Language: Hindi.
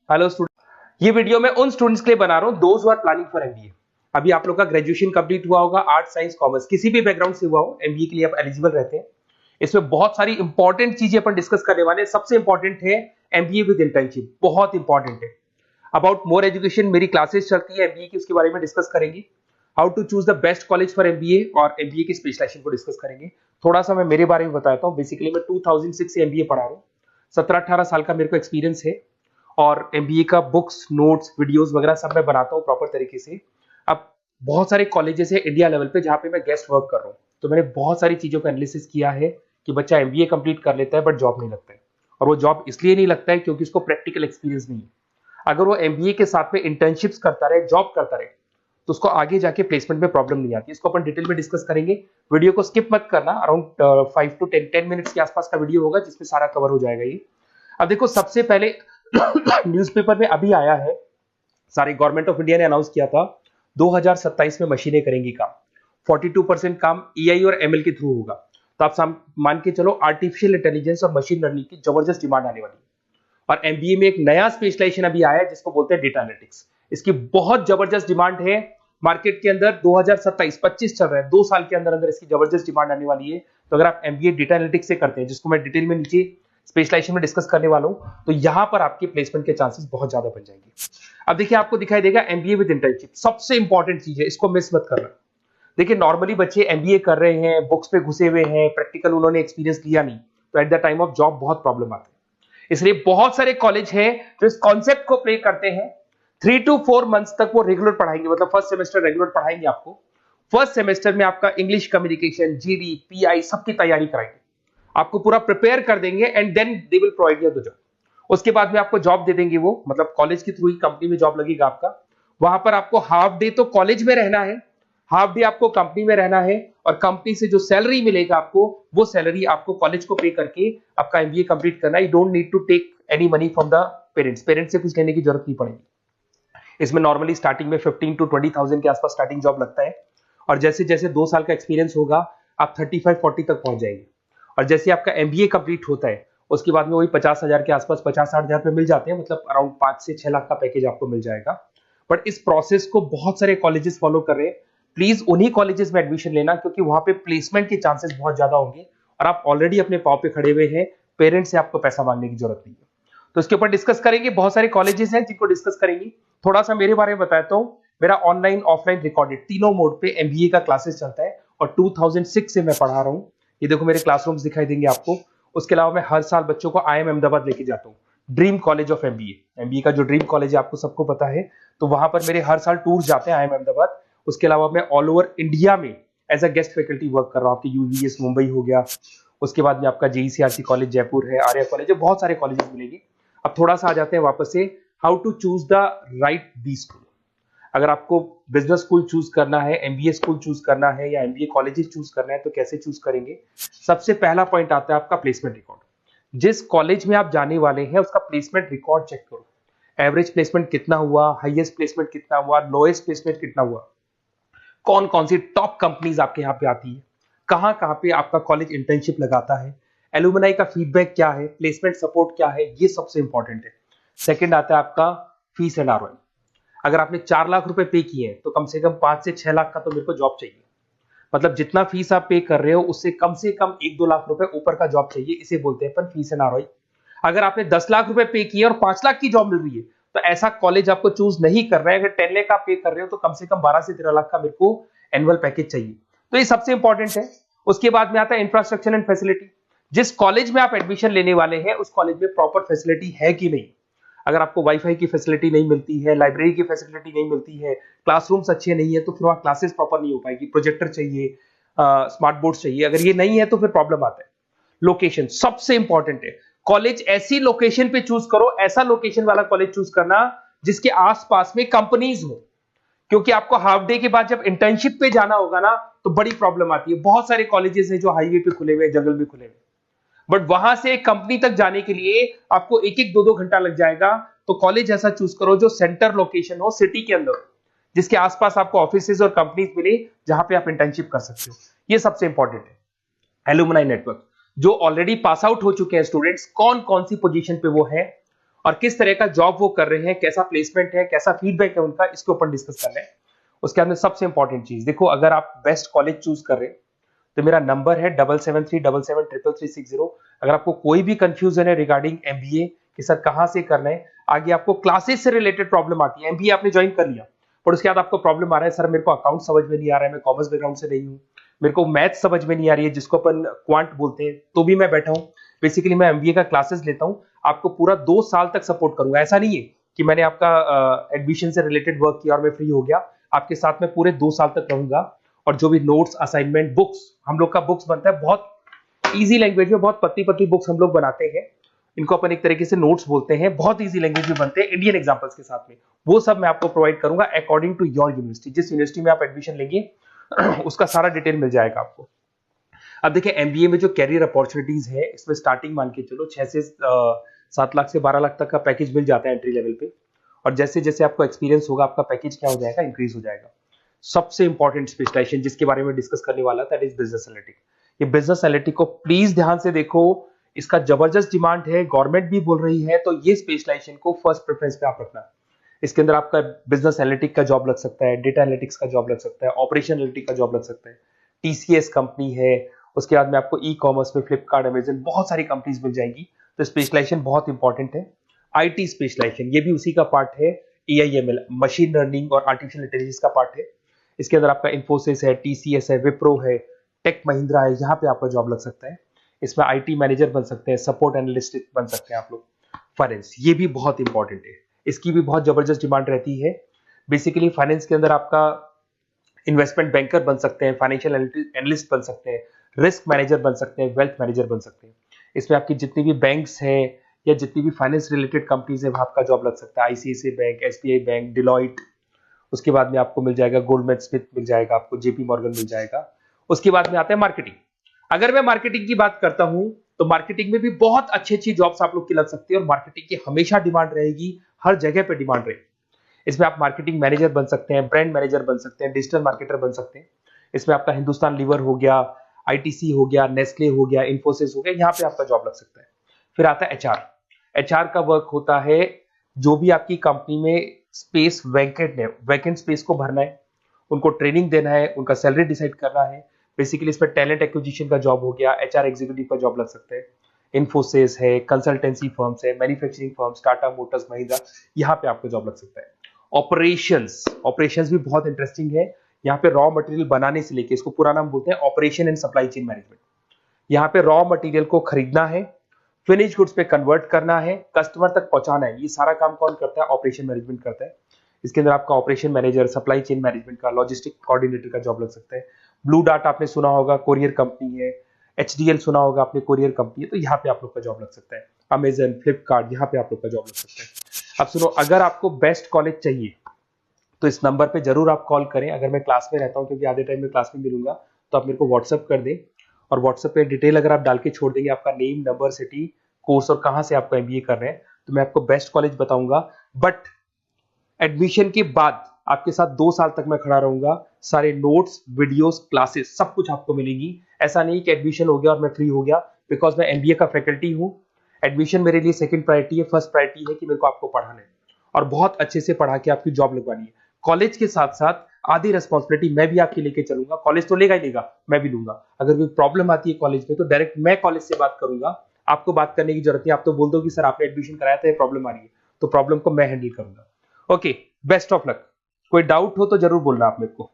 हेलो स्टूडेंट, ये वीडियो मैं उन स्टूडेंट्स के लिए बना रहा हूं those who are planning for MBA. अभी आप लोग का ग्रेजुएशन कंप्लीट हुआ होगा, आर्ट साइंस कॉमर्स किसी भी बैकग्राउंड से हुआ हो, एमबीए के लिए आप एलिजिबल रहते हैं। इसमें बहुत सारी इंपॉर्टेंट चीजें अपन डिस्कस करने वाले हैं। सबसे इंपॉर्टेंट है एमबीए विद इंटर्नशिप, बहुत इंपॉर्टेंट है। अबाउट मोर एजुकेशन मेरी क्लासेस चलती है एमबीए की, उसके बारे में डिस्कस करेंगे। How to choose the best college for MBA और एमबीए की स्पेशलाइजेशन को डिस्कस करेंगे। थोड़ा सा मैं मेरे बारे में बताता हूँ। बेसिकली मैं 2006 से एमबीए पढ़ा रहा हूँ। 17-18 साल का मेरे को एक्सपीरियंस है और एमबीए का बुक्स, नोट्स, वीडियोस वगैरह सब मैं बनाता हूँ प्रॉपर तरीके से। अब बहुत सारे कॉलेजेस है इंडिया लेवल पे जहाँ पे मैं गेस्ट वर्क कर रहा हूँ, तो मैंने बहुत सारी चीजों का एनालिसिस किया है कि बच्चा एमबीए कंप्लीट कर लेता है बट जॉब नहीं लगता है। और वो जॉब इसलिए नहीं लगता है क्योंकि उसको प्रैक्टिकल एक्सपीरियंस नहीं है। अगर वो एमबीए के साथ में इंटर्नशिप्स करता रहे, जॉब करता रहे, तो उसको आगे जाके प्लेसमेंट में प्रॉब्लम नहीं आती। इसको अपन डिटेल में डिस्कस करेंगे। वीडियो को स्किप मत करना। अराउंड 5 to 10 मिनट्स के आसपास का वीडियो होगा जिसमें सारा कवर हो जाएगा ये। अब देखो, सबसे पहले न्यूज़पेपर में अभी आया है, सारे गवर्नमेंट ऑफ इंडिया ने अनाउंस किया था 2027 में मशीनें करेंगी काम। 42% काम एआई और एमएल के थ्रू होगा। तो आप मान के चलो आर्टिफिशियल इंटेलिजेंस और मशीन लर्निंग की जबरदस्त डिमांड आने वाली है। और एमबीए में एक नया स्पेशलाइजेशन अभी आया है जिसको बोलते हैं डेटा एनालिटिक्स। इसकी बहुत जबरदस्त डिमांड है मार्केट के अंदर। 2027-25 चल रहा है, 2 साल के अंदर अंदर इसकी जबरदस्त डिमांड आने वाली है। तो अगर आप एमबीए डेटा एनालिटिक्स से करते हैं, जिसको मैं डिटेल में नीचे स्पेशलाइजेशन में डिस्कस करने वाला हूं, तो यहां पर आपके प्लेसमेंट के चांसेस बहुत ज्यादा बन जाएंगे। अब देखिए, आपको दिखाई देगा एमबीए विद इंटर्नशिप सबसे इंपॉर्टेंट चीज है, इसको मिस मत करना। देखिए, नॉर्मली बच्चे एमबीए कर रहे हैं, बुक्स पे घुसे हुए हैं, प्रैक्टिकल उन्होंने एक्सपीरियंस लिया नहीं, तो at the time of job बहुत प्रॉब्लम आती है। इसलिए बहुत सारे कॉलेज हैं जो इस कॉन्सेप्ट को प्ले करते हैं। 3 to 4 मंथ्स तक वो रेगुलर पढ़ाएंगे, मतलब फर्स्ट सेमेस्टर रेगुलर पढ़ाएंगे आपको। फर्स्ट सेमेस्टर में आपका इंग्लिश कम्युनिकेशन, जीडी, पीआई सबकी तैयारी कराएंगे, आपको पूरा प्रिपेयर कर देंगे and then they will provide you the job. उसके बाद में आपको जॉब दे देंगे वो, मतलब कॉलेज के थ्रू ही कंपनी में जॉब लगेगा आपका। वहां पर आपको हाफ डे तो कॉलेज में रहना है, हाफ डे आपको कंपनी में रहना है, और कंपनी से जो सैलरी मिलेगा आपको, वो सैलरी आपको कॉलेज को पे करके आपका एमबीए कंप्लीट करना है। You don't need to take any money from the parents से कुछ लेने की जरूरत नहीं पड़ेगी। इसमें नॉर्मली स्टार्टिंग में 15 to 20,000 के आसपास स्टार्टिंग जॉब लगता है, और जैसे जैसे 2 साल का एक्सपीरियंस होगा आप 35-40 तक पहुंच जाएंगे। और जैसे आपका एमबीए कंप्लीट होता है उसके बाद में वही 50,000 के आसपास, 50-60 हजार पे मिल जाते हैं, मतलब अराउंड 5 से 6 लाख का पैकेज आपको मिल जाएगा। बट इस प्रोसेस को बहुत सारे कॉलेजेस फॉलो कर रहे हैं। प्लीज उन्हीं कॉलेजेस में एडमिशन लेना, क्योंकि वहां पे प्लेसमेंट के चांसेस बहुत ज्यादा होंगे और आप ऑलरेडी अपने पांव पे खड़े हुए हैं, पेरेंट्स से आपको पैसा मांगने की जरूरत नहीं है। तो इसके ऊपर डिस्कस करेंगे। बहुत सारे कॉलेजेस हैं जिनको डिस्कस करेंगे। थोड़ा सा मेरे बारे में बताता हूँ। मेरा ऑनलाइन, ऑफलाइन, रिकॉर्डेड तीनों मोड पे एमबीए का क्लासेस चलता है और 2006 से मैं पढ़ा रहा हूँ। ये देखो, मेरे क्लासरूम्स दिखाई देंगे आपको। उसके अलावा मैं हर साल बच्चों को आईएम अहमदाबाद लेके जाता हूँ, dream college of MBA. MBA का जो ड्रीम कॉलेज है आपको सबको पता है, तो वहां पर मेरे हर साल टूर जाते हैं आईएम अहमदाबाद। उसके अलावा मैं ऑल ओवर इंडिया में as a guest faculty work कर रहा हूँ। आपके यूवीएस मुंबई हो गया, उसके बाद में आपका जेईसीआरसी कॉलेज जयपुर है, आर्या कॉलेज है, बहुत सारे कॉलेजेस मिलेंगे। अब थोड़ा सा आ जाते हैं वापस से, how to choose the right B school. अगर आपको बिजनेस स्कूल चूज करना है, एमबीए स्कूल चूज करना है, या एमबीए कॉलेजेस चूज करना है, तो कैसे चूज करेंगे? सबसे पहला पॉइंट आता है आपका प्लेसमेंट रिकॉर्ड। जिस कॉलेज में आप जाने वाले हैं उसका प्लेसमेंट रिकॉर्ड चेक करो। एवरेज प्लेसमेंट कितना हुआ, हाईएस्ट प्लेसमेंट कितना हुआ, लोएस्ट प्लेसमेंट कितना हुआ, कौन कौन सी टॉप कंपनीज आपके यहाँ पे आती है, कहाँ कहाँ पे आपका कॉलेज इंटर्नशिप लगाता है, एलुमनाई का फीडबैक क्या है, प्लेसमेंट सपोर्ट क्या है, ये सबसे इंपॉर्टेंट है। सेकंड आता है आपका फीस एंड आरओआई। अगर आपने 4 लाख रुपए पे किए हैं तो कम से कम 5 से 6 लाख का तो मेरे को जॉब चाहिए। मतलब जितना फीस आप पे कर रहे हो उससे कम से कम 1-2 लाख रुपए ऊपर का जॉब चाहिए, इसे बोलते हैं अपन फीस एंड आरओआई। अगर आपने 10 लाख रुपए पे किए और 5 लाख की जॉब मिल रही है तो ऐसा कॉलेज आपको चूज नहीं कर रहा है। अगर 10 लाख आप पे कर रहे हो तो कम से कम 12 से 13 लाख का मेरे को एनुअल पैकेज चाहिए। तो ये सबसे इंपॉर्टेंट है। उसके बाद में आता है इंफ्रास्ट्रक्चर एंड फैसिलिटी। जिस कॉलेज में आप एडमिशन लेने वाले हैं उस कॉलेज में प्रॉपर फैसिलिटी है कि नहीं। अगर आपको वाईफाई की फैसिलिटी नहीं मिलती है, लाइब्रेरी की फैसिलिटी नहीं मिलती है, क्लासरूम्स अच्छे नहीं है, तो फिर वहां क्लासेस प्रॉपर नहीं हो पाएगी। प्रोजेक्टर चाहिए, स्मार्ट बोर्ड चाहिए। अगर ये नहीं है तो फिर प्रॉब्लम आता है। लोकेशन सबसे इंपॉर्टेंट है। कॉलेज ऐसी लोकेशन पे चूज करो, ऐसा लोकेशन वाला कॉलेज चूज करना जिसके आसपास में कंपनीज हो, क्योंकि आपको हाफ डे के बाद जब इंटर्नशिप पे जाना होगा ना तो बड़ी प्रॉब्लम आती है। बहुत सारे कॉलेजेस हैं जो हाईवे पे खुले हुए, जंगल में खुले हुए, बट वहां से कंपनी तक जाने के लिए आपको 1-1, 2-2 घंटा लग जाएगा। तो कॉलेज ऐसा चूज करो जो सेंटर लोकेशन हो, सिटी के अंदर, जिसके आसपास आपको ऑफिसेज और कंपनीज मिले जहां पे आप इंटर्नशिप कर सकते हो। ये सबसे इंपॉर्टेंट है। एलुमनाई नेटवर्क, जो ऑलरेडी पास आउट हो चुके हैं स्टूडेंट्स, कौन कौन सी पोजीशन पे वो है और किस तरह का जॉब वो कर रहे हैं, कैसा प्लेसमेंट है, कैसा फीडबैक है उनका, इसके ऊपर डिस्कस कर रहे हैं। उसके बाद में सबसे इंपॉर्टेंट चीज देखो, अगर आप बेस्ट कॉलेज चूज कर रहे हैं तो मेरा नंबर है 7737733360। अगर आपको कोई भी कंफ्यूजन है रिगार्डिंग एमबीए कि सर कहां से करना है, आगे आपको क्लासेस से रिलेटेड प्रॉब्लम आती है, एमबीए आपने ज्वाइन कर लिया पर उसके बाद आपको प्रॉब्लम आ रहा है सर मेरे को अकाउंट समझ में नहीं आ रहा है, मैं कॉमर्स बैकग्राउंड से नहीं हूँ, मेरे को मैथ समझ में नहीं आ रही है जिसको अपन क्वांट बोलते हैं, तो भी मैं बैठा हूँ। बेसिकली मैं एमबीए का क्लासेस लेता हूँ, आपको पूरा 2 साल तक सपोर्ट करूंगा। ऐसा नहीं है कि मैंने आपका एडमिशन से रिलेटेड वर्क किया और मैं फ्री हो गया, आपके साथ में पूरे 2 साल तक रहूंगा। और जो भी नोट्स, असाइनमेंट, बुक्स, हम लोग का बुक्स बनता है बहुत इजी लैंग्वेज में, बहुत पतली पतली बुक्स हम लोग बनाते हैं, इनको अपन एक तरीके से नोट्स बोलते हैं, बहुत इजी लैंग्वेज में बनते हैं इंडियन एग्जांपल्स के साथ में। वो सब मैं आपको प्रोवाइड करूंगा अकॉर्डिंग टू योर यूनिवर्सिटी, जिस यूनिवर्सिटी में आप एडमिशन लेंगे उसका सारा डिटेल मिल जाएगा आपको। अब देखिए एमबीए में जो कैरियर अपॉर्चुनिटीज है, इसमें स्टार्टिंग मान के चलो 6 से 7 लाख से 12 लाख तक का पैकेज मिल जाता है एंट्री लेवल पे, और जैसे जैसे आपको एक्सपीरियंस होगा आपका पैकेज क्या हो जाएगा, इंक्रीज हो जाएगा। सबसे इंपॉर्टेंट स्पेशलाइजेशन जिसके बारे में डिस्कस करने वाला दैट इज बिजनेस एनालिटिक। ये बिजनेस एनालिटिक को प्लीज ध्यान से देखो, इसका जबरदस्त डिमांड है, गवर्नमेंट भी बोल रही है, तो ये स्पेशलाइजेशन को फर्स्ट प्रेफरेंस पे आप रखना। इसके अंदर आपका बिजनेस एनालिटिक का जॉब लग सकता है, डेटा एनालिटिक्स का जॉब लग सकता है, ऑपरेशन एनालिटिक का जॉब लग सकता है, टीसीएस कंपनी है, उसके बाद में आपको ई कॉमर्स में फ्लिपकार्ट, अमेजन, बहुत सारी कंपनीज मिल जाएंगी। तो स्पेशलाइजेशन बहुत इंपॉर्टेंट है। आईटी स्पेशलाइजेशन ये भी उसी का पार्ट है, एआईएमएल, मशीन लर्निंग और आर्टिफिशियल इंटेलिजेंस का पार्ट है। इसके अंदर आपका इन्फोसिस है, टीसीएस है, विप्रो है, टेक महिंद्रा है, यहाँ पे आपका जॉब लग सकता है। इसमें आईटी मैनेजर बन सकते हैं, सपोर्ट एनालिस्ट बन सकते हैं आप लोग। फाइनेंस ये भी बहुत इंपॉर्टेंट है, इसकी भी बहुत जबरदस्त डिमांड रहती है। बेसिकली फाइनेंस के अंदर आपका इन्वेस्टमेंट बैंकर बन सकते हैं, फाइनेंशियल एनालिस्ट बन सकते हैं, रिस्क मैनेजर बन सकते हैं, वेल्थ मैनेजर बन सकते हैं। इसमें आपकी जितनी भी बैंक्स हैं या जितनी भी फाइनेंस रिलेटेड कंपनीज है वहां आपका जॉब लग सकता है, ICICI bank, SBI bank, Deloitte, उसके बाद में आपको मिल जाएगा गोल्डमैन स्मिथ मिल जाएगा, आपको जेपी मॉर्गन मिल जाएगा। उसके बाद में आता है मार्केटिंग। अगर मैं मार्केटिंग की बात करता हूं तो मार्केटिंग में भी बहुत अच्छी अच्छी जॉब्स आप लोग की लग सकती है, और मार्केटिंग की हमेशा डिमांड रहेगी, हर जगह पे डिमांड रहेगी। इसमें आप मार्केटिंग मैनेजर बन सकते हैं, ब्रांड मैनेजर बन सकते हैं, डिजिटल मार्केटर बन सकते हैं। इसमें आपका हिंदुस्तान लीवर हो गया, आईटीसी हो गया, नेस्ले हो गया, इन्फोसिस हो गया, यहाँ पे आपका जॉब लग सकता है। फिर आता है एचआर। एचआर का वर्क होता है जो भी आपकी कंपनी में स्पेस वैकेंट है, वैकेंट स्पेस को भरना है, उनको ट्रेनिंग देना है, उनका सैलरी डिसाइड करना है। बेसिकली इसमें टैलेंट एक्विजिशन का जॉब हो गया, एचआर एग्जीक्यूटिव का जॉब लग सकता है। इन्फोसिस है, कंसल्टेंसी फर्म्स है, manufacturing firms, Tata Motors, Mahindra, यहाँ पे आपको जॉब लग सकता है। ऑपरेशंस, ऑपरेशंस भी बहुत इंटरेस्टिंग है। यहाँ पे रॉ मटेरियल बनाने से लेके, इसको पूरा नाम बोलते हैं operation and supply chain management. यहाँ पे रॉ मटेरियल को खरीदना है, फिनिश गुड्स पे कन्वर्ट करना है, कस्टमर तक पहुंचाना है, ये सारा काम कौन करता है, ऑपरेशन मैनेजमेंट करता है। इसके अंदर आपका operation manager, supply chain management का, लॉजिस्टिक कोऑर्डिनेटर का जॉब लग सकता है। ब्लू डार्ट आपने सुना होगा, कोरियर कंपनी है। एचडीएल सुना होगा आपने, कोरियर कंपनी है, तो यहाँ पे आप लोग का जॉब लग सकता है। अमेजन, फ्लिपकार्ट, यहाँ पे आप लोग का जॉब लग सकता है। अब सुनो, अगर आपको बेस्ट कॉलेज चाहिए तो इस नंबर पे जरूर आप कॉल करें। अगर मैं क्लास में रहता हूँ, क्योंकि आधे टाइम में क्लास में मिलूंगा, तो आप मेरे को व्हाट्सअप कर दें, और व्हाट्सएप पे डिटेल अगर आप डाल के छोड़ देंगे, आपका नेम, नंबर, सिटी, कोर्स और कहां से आपको एमबीए कर रहे हैं, तो मैं आपको बेस्ट कॉलेज बताऊंगा। बट एडमिशन के बाद आपके साथ 2 साल तक मैं खड़ा रहूंगा, सारे नोट्स, वीडियोस, क्लासेस सब कुछ आपको मिलेंगी। ऐसा नहीं कि एडमिशन हो गया और मैं फ्री हो गया, बिकॉज मैं एमबीए का फैकल्टी हूं। एडमिशन मेरे लिए सेकंड प्रायोरिटी है, फर्स्ट प्रायोरिटी है कि मेरे को आपको पढ़ाना है और बहुत अच्छे से पढ़ा के आपकी जॉब लगवानी है। कॉलेज के साथ साथ आधी रिस्पॉन्सिबिलिटी मैं भी आपकी लेके चलूंगा, कॉलेज तो लेगा ही लेगा, मैं भी लूंगा। अगर कोई प्रॉब्लम आती है कॉलेज में तो डायरेक्ट मैं कॉलेज से बात करूंगा, आपको बात करने की जरूरत नहीं। आप तो बोल दो कि सर आपने एडमिशन कराया था, ये प्रॉब्लम आ रही है, तो प्रॉब्लम को मैं हैंडल करूंगा। Okay, best of luck. कोई डाउट हो तो जरूर बोलना आप मेरे को।